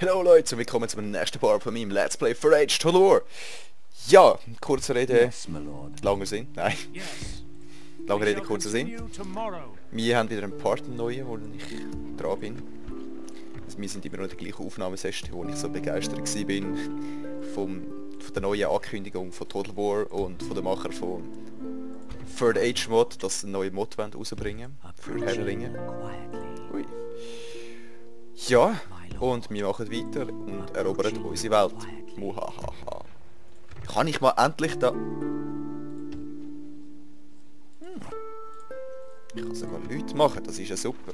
Hallo Leute und willkommen zum nächsten Part von meinem Let's Play for Age to Lore. Ja, kurze Rede, Yes, my lord. langer Sinn, nein. Lange Rede, kurzer Sinn. Wir haben wieder einen Part neuen, wo ich dran bin. Also wir sind immer noch in der gleichen Aufnahmesession, wo ich so begeistert war von der neuen Ankündigung von Total War und von den Macher von Third Age Mod, dass sie einen neuen Mod rausbringen für Herr der Ringe. Ui. Ja, und wir machen weiter und erobern unsere Welt. Muhahaha. Kann ich mal endlich da... Ich kann sogar Leute machen, das ist ja super.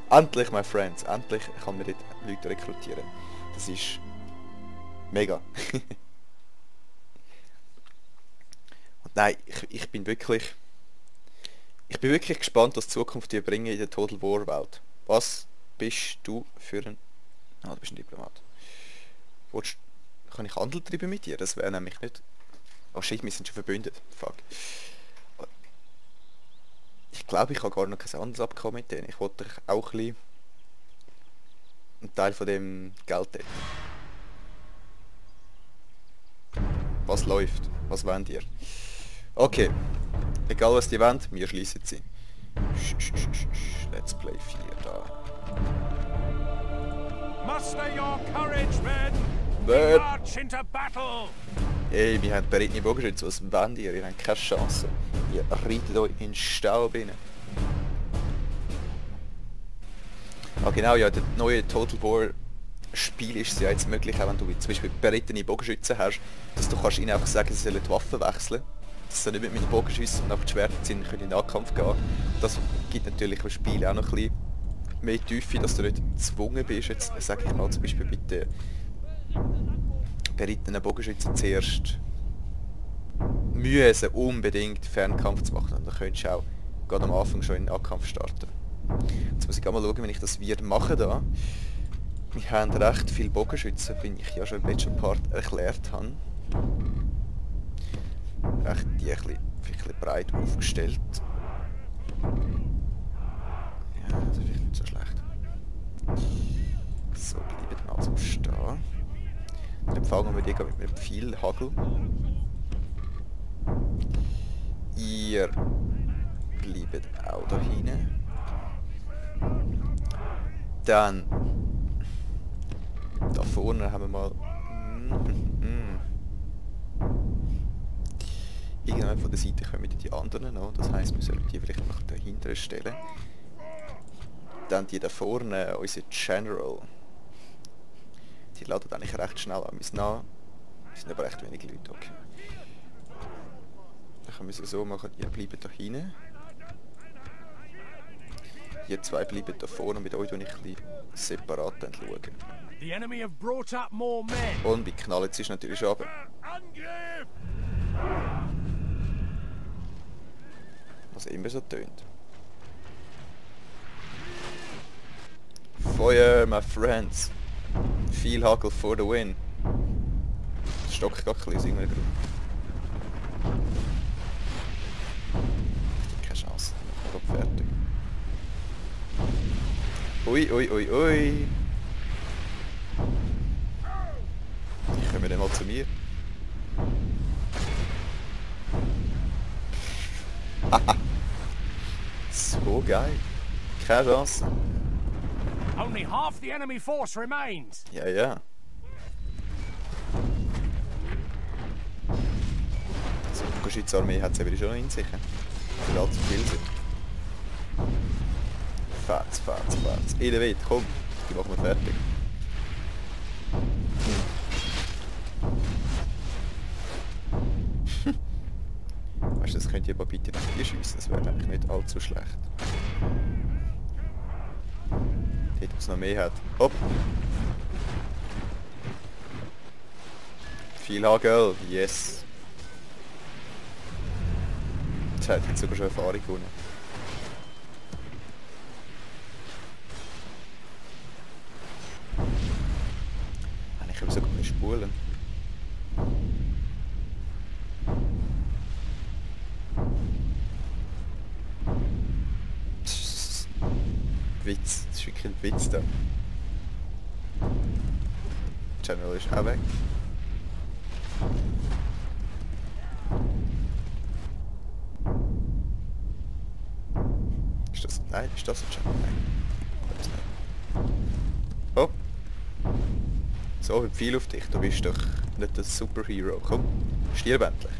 Endlich, my friends, endlich kann man dort Leute rekrutieren. Das ist... mega. Und nein, ich bin wirklich... Ich bin wirklich gespannt, was die Zukunft dir bringen in der Total War Welt. Was bist du für ein... Ah, du bist ein Diplomat. Kann ich Handel treiben mit dir? Das wäre nämlich nicht... Oh shit, wir sind schon verbündet. Fuck. Ich glaube, ich habe gar noch kein Handelsabkommen mit denen. Ich wollte auch ein bisschen einen Teil von dem Geld dort. Was läuft? Was wollt ihr? Okay. Egal was die wollen, wir schließen sie. Let's Play 4 da. Muster your courage, men! But... March into battle! Ey, wir haben bereitete Bogenschütze, was wollt ihr? Ihr habt keine Chance. Ihr reitet euch in den Staub rein. Ah genau, ja, das neue Total War Spiel ist es ja jetzt möglich, auch wenn du zum Beispiel bereitete Bogenschützen hast, dass du kannst ihnen einfach sagen, sie sollen die Waffen wechseln. Dass sie nicht mit Bogenschüssen und einfach die Schwerter ziehen können in den Nahkampf gehen. Das gibt natürlich im Spiel auch noch ein bisschen mehr Tiefe, dass du nicht gezwungen bist, jetzt sage ich mal zum Beispiel mit den berittenen Bogenschützen zuerst müssen unbedingt Fernkampf zu machen und dann könntest du auch gerade am Anfang schon in den Nahkampf starten. Jetzt muss ich mal schauen, wenn ich das wieder mache da. Wir haben recht viele Bogenschützen, wie ich ja schon im letzten Part erklärt habe. Recht die ein bisschen breit aufgestellt. Ja, das ist vielleicht nicht so schlecht. So, bleiben wir also stehen. Dann fangen wir die mit einem Pfeilhagel. Ihr bleibt auch da hinten. Dann da vorne haben wir mal irgendwann von der Seite kommen die anderen noch, das heisst wir sollten die vielleicht noch dahinter stellen. Dann die da vorne, unsere General. Die laden eigentlich recht schnell an uns nach. Es sind aber recht wenig Leute, okay. Dann können wir es so machen, ihr bleibt da hinten. Ihr zwei bleiben da vorne, mit euch und ich ein bisschen separat schauen. The enemy have brought up more men. Und wir knallen es natürlich schon runter. Angriff! Was immer so tönt. Feuer, my friends. Viel Hagel for the win. Das stockt gar ein bisschen aus irgendeinem Grund. Keine Chance. Ich bin fertig. Ui, ui, ui, ui. Die kommen dann mal zu mir. Haha. So geil. Keine Chance. Only half the enemy force remains. Ja, ja. So, die Bogenschützenarmee hat es ja wieder schon in sich. Weil allzu viel sind. Fetz, fetz, fetz. Elevate, komm. Die machen wir fertig. Weißt du, das könnt ihr aber bitte nach hier schiessen. Das wäre eigentlich nicht allzu schlecht. Dort, was noch mehr hat. Hopp! Viel Hagel, yes! Jetzt hat jetzt sogar schon Erfahrung gewonnen. Ich kann sogar nicht spulen. Witz, das ist wirklich ein Witz da. General ist auch weg. Ist das... Nein, ist das ein General? Nein. Das nicht. Oh! So viel auf dich, du bist doch nicht ein Superhero. Komm, stirb endlich.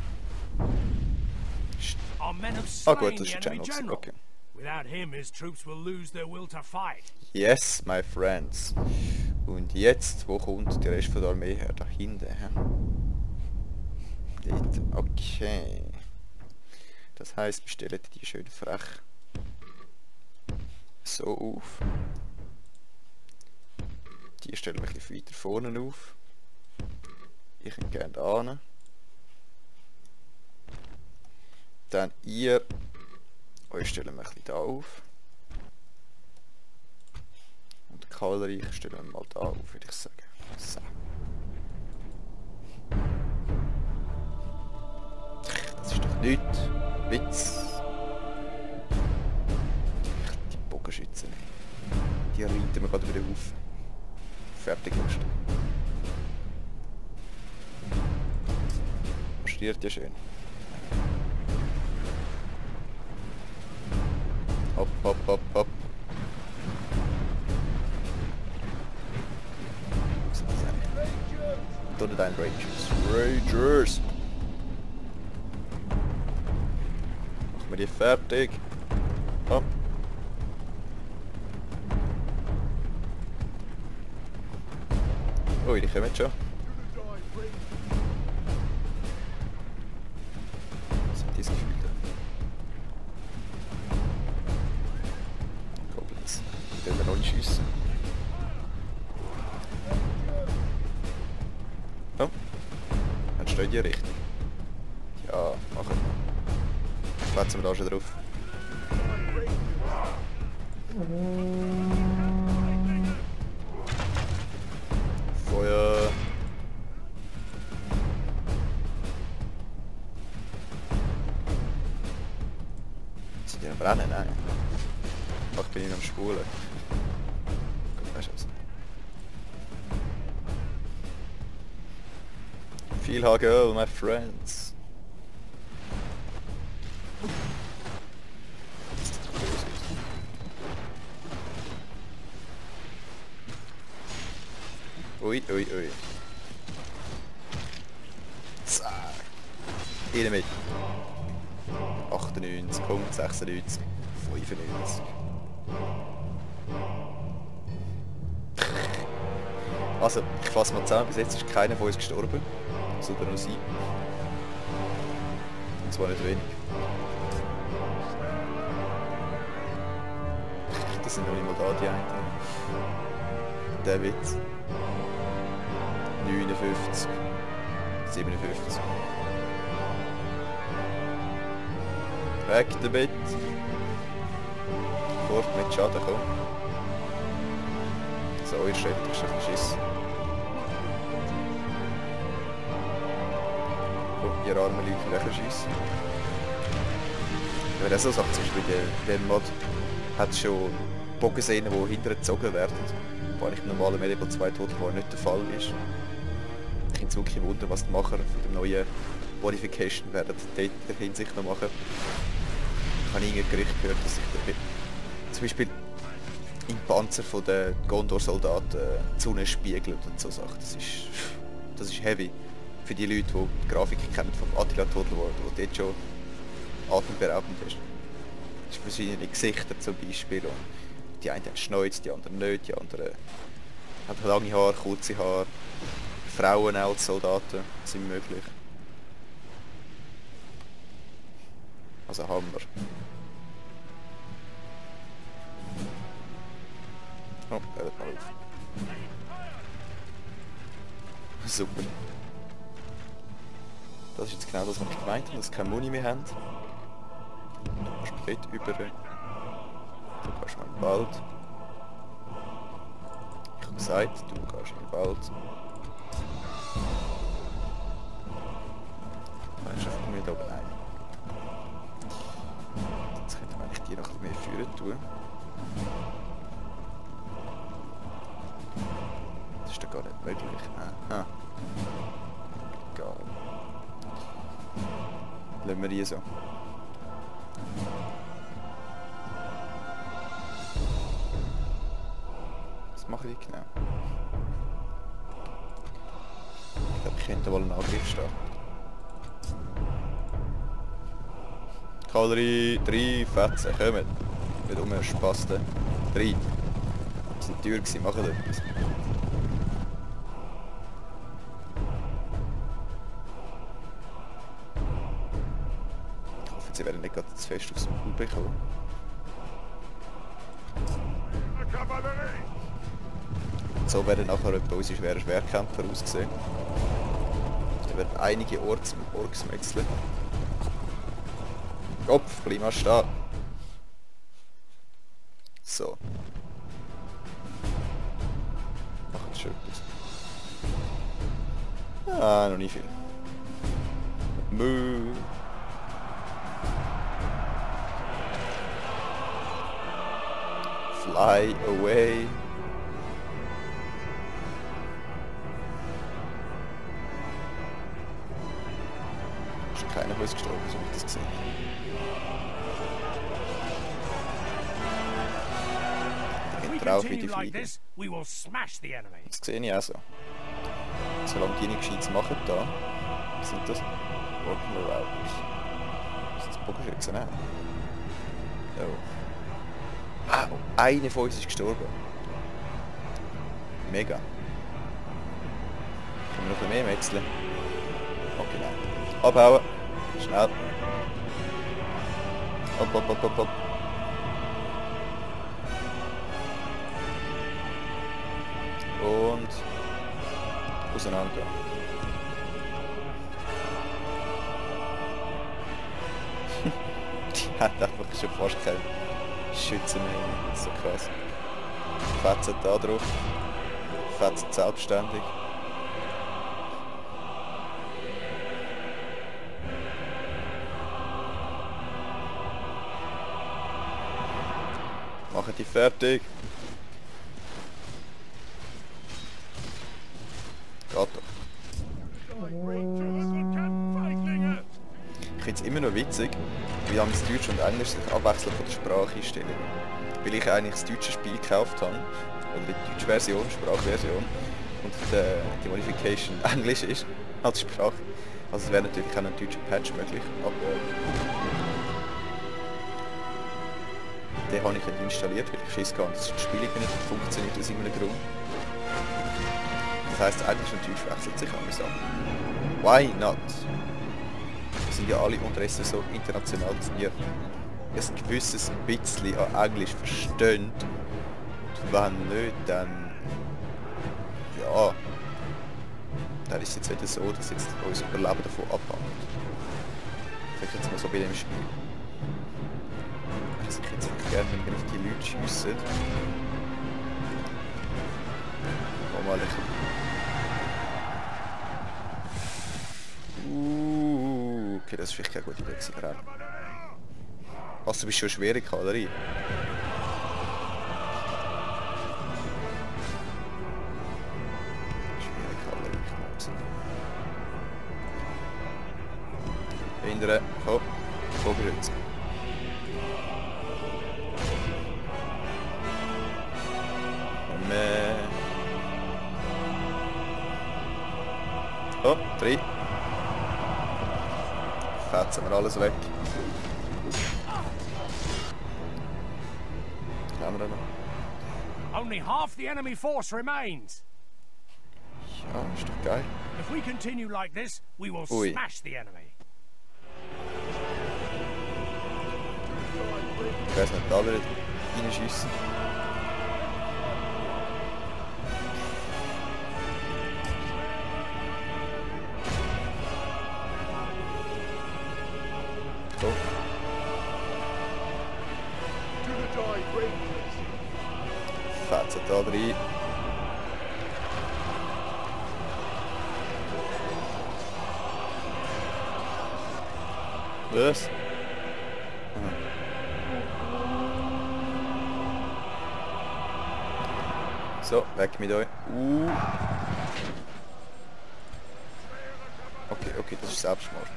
Ah gut, das ist ein General. Okay. Without him, his troops will lose their will to fight. Yes, my friends. Und jetzt, wo kommt der Rest von der Armee her? Da hinten, hä? Dort, okay. Das heisst, wir stellen die schön frech so auf. Die stellen wir ein bisschen weiter vorne auf. Ich hätte gerne da hin. Dann ihr... Euch stellen wir ein bisschen da auf. Und die Kavallerie stellen wir mal da auf, würde ich sagen. So. Das ist doch nichts. Witz. Die Bogenschützen. Die reiten wir gerade wieder auf. Fertig ist. Marschiert ja schön. Hopp, hopp, hopp, hopp. Was sind das eigentlich? Dunderdine Rangers. Rangers! Machen wir die fertig. Hopp. Ui, die kommen schon. Was sind diese Gefühle? Goblins. Die werden wir noch nicht schiessen. Oh. Dann steht die richtig. Ja, machen wir. Schwätzen wir da schon drauf. Feuer! Sind die am Brennen? Nein. Ach, bin ich am Spulen. Gut, weißt du was? Viel HGL, my friends. Ui, ui, ui. Zack. Hier mit. 98, Punkt, 96, 95. Also, ich fasse mal zusammen, bis jetzt ist keiner von uns gestorben. Sogar nur sie. Und zwar nicht wenig. Das sind noch nicht mal da, die einen. Der Witz. 59, 57. Weg damit. Fort mit Schaden, komm. So, ihr steht schon ein Schiss. Komm, ihr armen Leute, vielleicht ein Schiss. Wenn man so sagt, zum Beispiel der Mod hat schon Bogensehnen, die hintergezogen werden. Was eigentlich im normalen Medieval 2 Total War nicht der Fall ist. Ich finde es wirklich Wunder, was die Macher von der neuen Modification werden dort in der Hinsicht noch machen. Ich habe irgendein Gerücht gehört, dass sich zum Beispiel im Panzer der Gondor-Soldaten die Sonne spiegelt und so Sachen. Das ist heavy für die Leute, die die Grafik kennen vom Attila Total War, wo dort schon atemberaubend ist. Das ist verschiedene Gesichter zum Beispiel. Und die einen haben Schneuz, die anderen nicht, die anderen haben lange Haare, kurze Haare. Frauen auch als Soldaten sind möglich. Also Hammer. Oh, hört mal auf. Super. Das ist jetzt genau das, was ich gemeint habe, dass wir keine Muni mehr haben. Du kannst mich dort über. Du kannst mal im Wald. Ich habe gesagt, du gehst im Wald. Weißt du, einfach mir da oben ein. Jetzt könnte man eigentlich die noch ein bisschen mehr führen tun. Das ist doch gar nicht möglich. Lassen wir die so. Was mache ich genau? Ich glaube, ich könnte wohl einen Angriff starten. Kavallerie, 3 Fetzen, kommen. Nicht umspasten. 3. Das war eine Tür, machen etwas. Ich hoffe, sie werden nicht gerade zu fest aufs Maul bekommen. So werden nachher etwa unsere schweren Schwerkämpfer aussehen. Da werden einige Orks metzeln. Kopf, bleib mal stehen. So. Macht schon etwas. Ah, noch nicht viel. Mö. Fly away. Ist keiner von uns gestorben, so wie ich das gesehen habe. Drauf wie die Fliegen. Das sehe ich auch so. Solange die nichts Gescheites machen da, sind das Orken Marauders. Sind das Bogenschützen, ne? Oh. Ah, einer von uns ist gestorben. Mega. Können wir noch ein bisschen mehr metzeln? Okay, nein. Abhauen. Schnell. Hopp, hopp, hopp, hopp, hopp. Und auseinander. Die hat einfach schon fast keine Schützen mehr. So krass. Fetzen da drauf. Fetzen selbstständig. Machen die fertig. Geht doch. Ich finde es immer noch witzig, wie lange das Deutsch und Englisch sich abwechseln von der Spracheinstellung. Weil ich eigentlich das deutsche Spiel gekauft habe, oder die deutsche Version, Sprachversion, und die Modification Englisch ist als Sprache. Also es wäre natürlich auch ein deutscher Patch möglich, aber den habe ich nicht installiert, weil ich Schiss hatte, dass das Spiel nicht funktioniert aus irgendeinem Grund. Das heisst, Englisch und Deutsch wechselt sich an mir so. Why not? Wir sind ja alle unterdessen so international, dass wir ein gewisses bisschen an Englisch verstehen. Und wenn nicht, dann... ja... dann ist es jetzt wieder so, dass jetzt unser Überleben davon abhängt. Vielleicht jetzt mal so bei dem Spiel. Also ich hätte jetzt gerne, wenn wir auf die Leute schiessen. Mal ein okay, das ist vielleicht keine gute Idee gewesen, gerade. Also du bist schon schwere Kavallerie. Schwere Kavallerie, Knopsen. Hindern, komm, Bogenschützen. Oh, 3. Fetzen wir alles weg. Kamera noch. Only half the enemy force remains. Ja, ist doch geil. If we continue like this, we will smash the enemy. Ich weiß nicht, da wieder reinschiessen. Fetzen da rein. Was? So, weg mit euch. Okay, okay, das ist Selbstmord.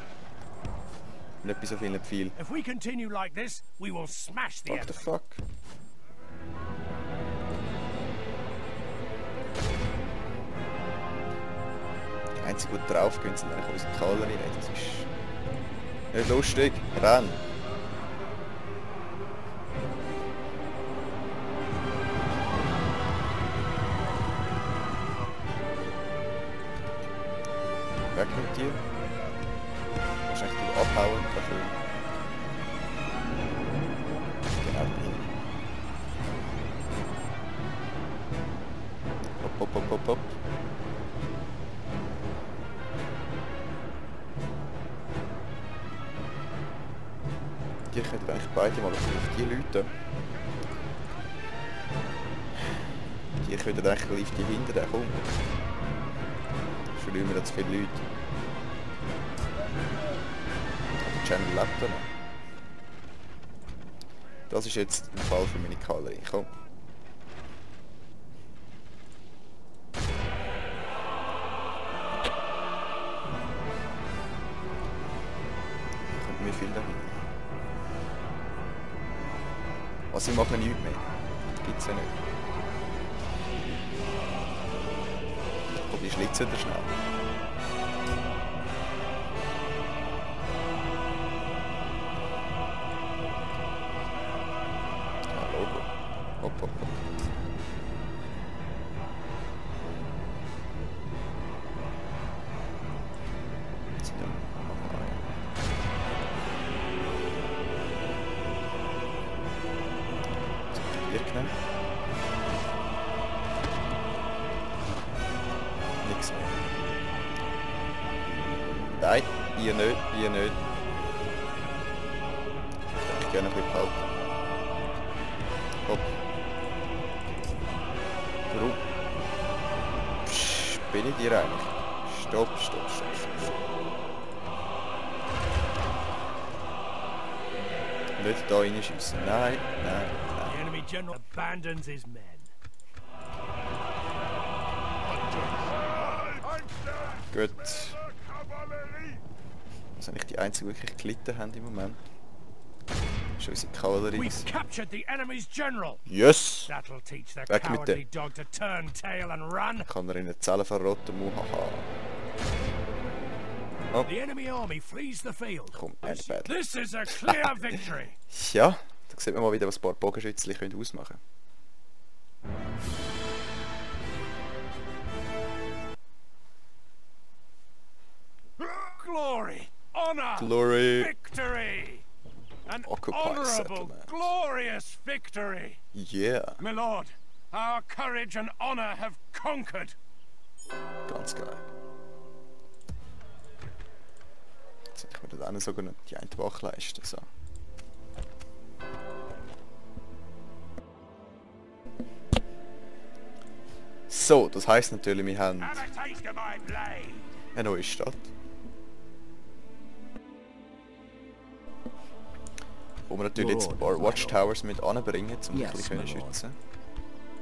Nicht bei so vielen Pfeilen. If we continue like this, we will smash the What the enemy. fuck? Die einzige, die drauf gehen, sind eigentlich unsere Kavallerie. Das ist nicht lustig. Renn! Weg mit dir. Wahrscheinlich du abhauen dafür. Genau hier. Hopp, hopp, hopp, hopp, hopp. Die können eigentlich beide mal auf die Leute. Die können eigentlich auf die hinteren kommen. Verlieren wir da zu viele Leute. Aber die Channel lebt da noch. Das ist jetzt ein Fall für meine Kavallerie. Komm. Kommt mir viel dahin. Was ich mache, nichts mehr. Gibt's ja nicht. Die schlitzen da schnell. Ja, Logo. Hopp, hopp, hopp. Jetzt sind wir noch rein. Jetzt haben wir genommen. Nichts mehr. Nein, ihr nicht, ihr nicht. Ich würde gerne ein bisschen behalten. Hopp. Warum? Psch, bin ich dir eigentlich? Stopp, stopp, stopp, stopp, stopp. Nicht da reinschiessen. Nein, nein, nein. The enemy general abandons his men. Gut. Das sind eigentlich die einzigen, die wirklich gelitten haben im Moment. Das ist unsere Kavallerie. We've captured the enemy's general. Yes! That'll teach the Weg mit cowardly dem. dog to turn tail and run. Kann er in den Zellen verrotten, muhaha. Oh, The enemy army flees the field. komm, End Battle. This is a clear victory. Ja, da sieht man mal wieder, was ein paar Bogenschützli können ausmachen. Glory, honor, Glory. victory. An Occupy honorable, settlement. glorious victory. Yeah, My lord, our courage and honor have conquered. ganz geil. Jetzt ich mir dann sogar noch die eine Wache leisten. So. So, das heisst natürlich, wir haben Have a taste of my blade. eine neue Stadt. Wo wir natürlich jetzt ein paar Watchtowers mit anbringen, um ein bisschen schützen.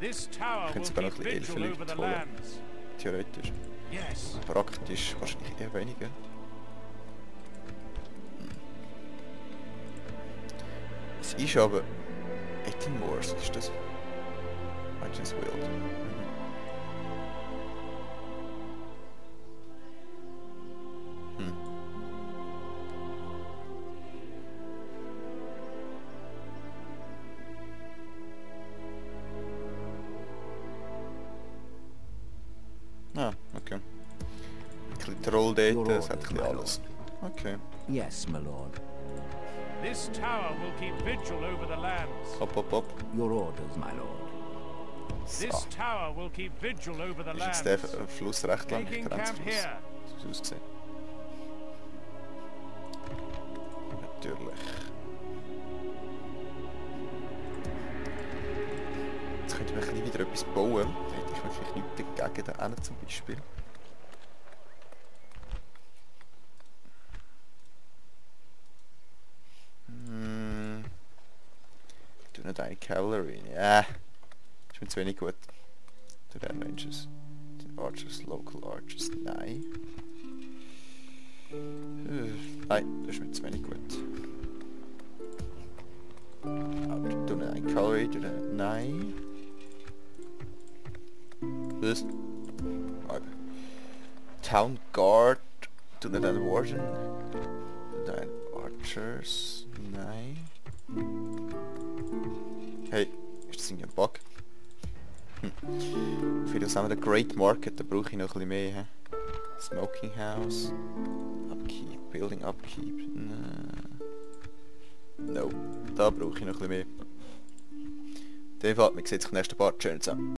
This tower Können will sogar noch keep ein bisschen vigil over Elfenleute the holen. lands. Theoretisch. Yes. Praktisch wahrscheinlich eher weniger. Es ist aber... Etin Moors, was ist das? Agents Wild. Ah, okay. Ein bisschen Trolldata, das hat ein bisschen alles. Okay. Yes, my lord. This tower will keep vigil over the lands. Hopp, hopp, hopp. Your orders, my lord. So. This tower will keep vigil over the Ist jetzt lands. der Fluss recht lang? Taking camp Grenzfluss. here. So ist es ausgesehen. Natürlich. Jetzt könnte man ein bisschen wieder etwas bauen. Da hätte ich wirklich nichts dagegen, da hinten zum Beispiel. Du nicht eine Cavalry. Ja. Ist mir zu wenig gut. Du den Rangers. Den Archers, Local Archers. Nein. Nein, das ist mir zu wenig gut. Du nicht ein Calorie, du nicht... Nein. Was? Okay. Town Guard, du nicht ein Warden. Du nicht ein Archers. Nein. Hey, ist das irgendwie ein Bug? Für das haben wir den Great Market, da brauche ich noch ein bisschen mehr. He? Smoking House. Upkeep, Building Upkeep. No, da brauche ich noch ein bisschen mehr. In dem Fall, wir sehen uns im nächsten Part. Schön zusammen.